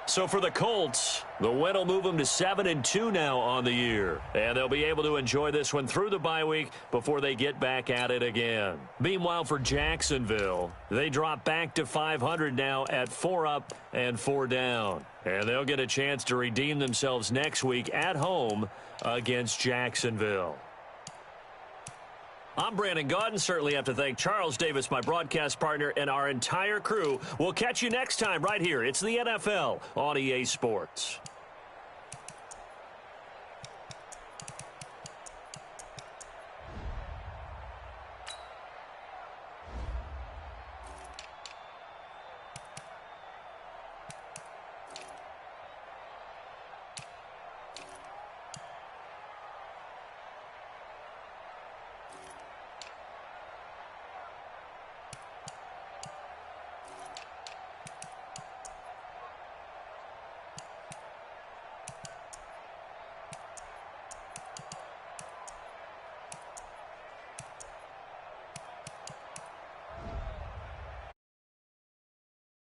So for the Colts, the win will move them to 7-2 now on the year. And they'll be able to enjoy this one through the bye week before they get back at it again. Meanwhile, for Jacksonville, they drop back to 500 now at 4 up and 4 down. And they'll get a chance to redeem themselves next week at home against Jacksonville. I'm Brandon Gaudin. Certainly have to thank Charles Davis, my broadcast partner, and our entire crew. We'll catch you next time right here. It's the NFL on EA Sports.